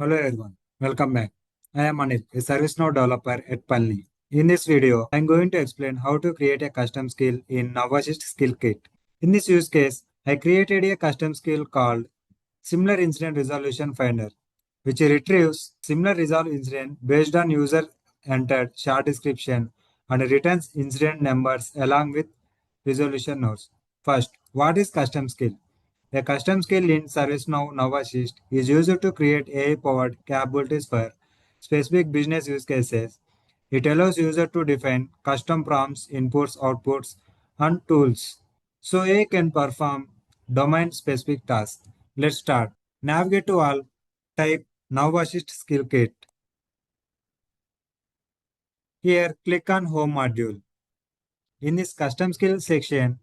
Hello everyone, welcome back. I am Anil, a ServiceNow developer at Palni. In this video, I am going to explain how to create a custom skill in Navassist Skill Kit. In this use case, I created a custom skill called Similar Incident Resolution Finder, which retrieves similar resolve incident based on user entered short description and returns incident numbers along with resolution notes. First, what is custom skill? A custom skill in ServiceNow Novassist is used to create AI-powered capabilities for specific business use cases. It allows user to define custom prompts, inputs, outputs, and tools so AI can perform domain-specific tasks. Let's start. Navigate to all, type Novassist Skill Kit. Here, click on Home module. In this custom skill section,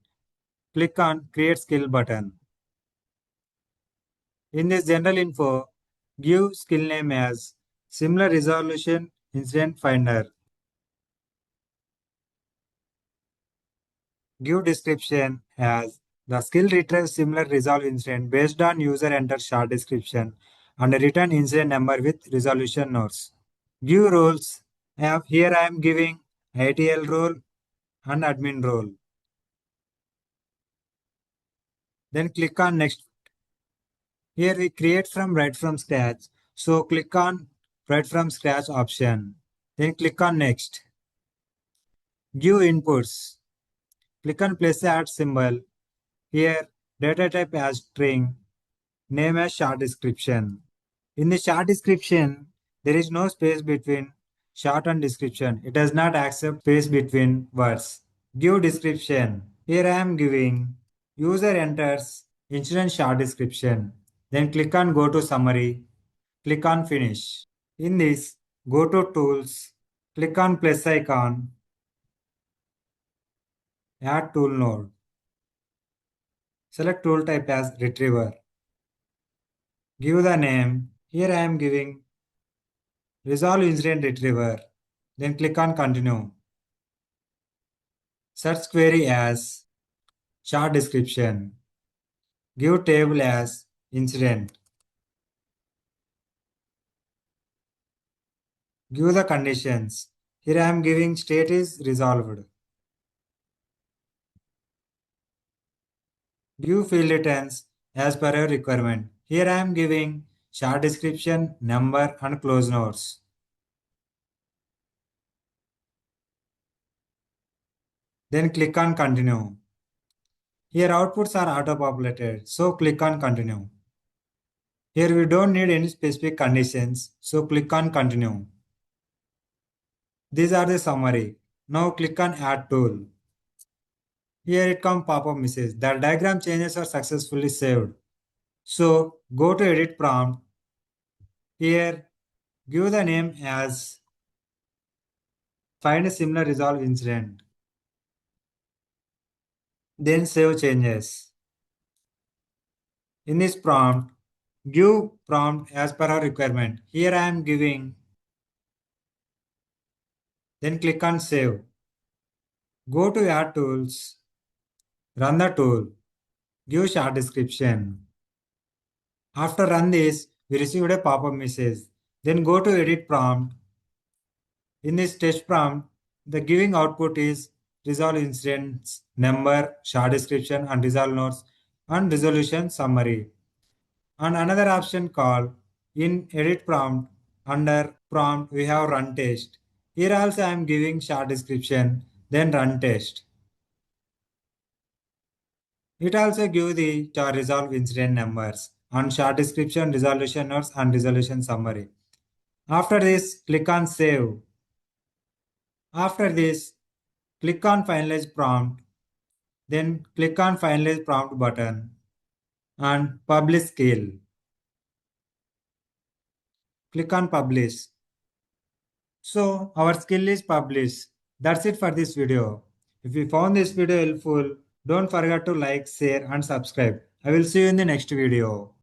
click on Create Skill button. In this general info, give skill name as Similar Resolution Incident Finder. Give description as the skill retrieves similar resolve incident based on user enter short description and return incident number with resolution notes. Give roles. Here I am giving ITL role and admin role. Then click on next. Here we create from right from scratch. So click on right from scratch option. Then click on next. Give inputs. Click on place add symbol. Here data type as string. Name as short description. In the short description, there is no space between short and description. It does not accept space between words. Give description. Here I am giving user enters incident short description. Then click on go to summary. Click on finish. In this, go to tools. Click on plus icon. Add tool node. Select tool type as retriever. Give the name. Here I am giving resolve incident retriever. Then click on continue. Search query as short description. Give table as incident. Give the conditions. Here I am giving state is resolved. Give field returns as per your requirement. Here I am giving short description, number and close notes. Then click on continue. Here outputs are auto-populated, so click on continue. Here we don't need any specific conditions, so click on continue. These are the summary. Now click on add tool. Here it comes pop-up message. The diagram changes are successfully saved. So go to edit prompt. Here give the name as find a similar resolve incident. Then save changes. In this prompt, give prompt as per our requirement. Here I am giving. Then click on save. Go to add tools. Run the tool. Give short description. After run this, we received a pop-up message. Then go to edit prompt. In this test prompt, the giving output is resolve incidents, number, short description, and resolve notes, and resolution summary. And another option called in edit prompt, under prompt we have run test. Here also I am giving short description, then run test. It also gives the resolve incident numbers and short description, resolution notes, and resolution summary. After this, click on save. After this, click on finalize prompt. Then click on finalize prompt button and publish skill. Click on publish. So our skill is published. That's it for this video. If you found this video helpful, don't forget to like, share and subscribe. I will see you in the next video.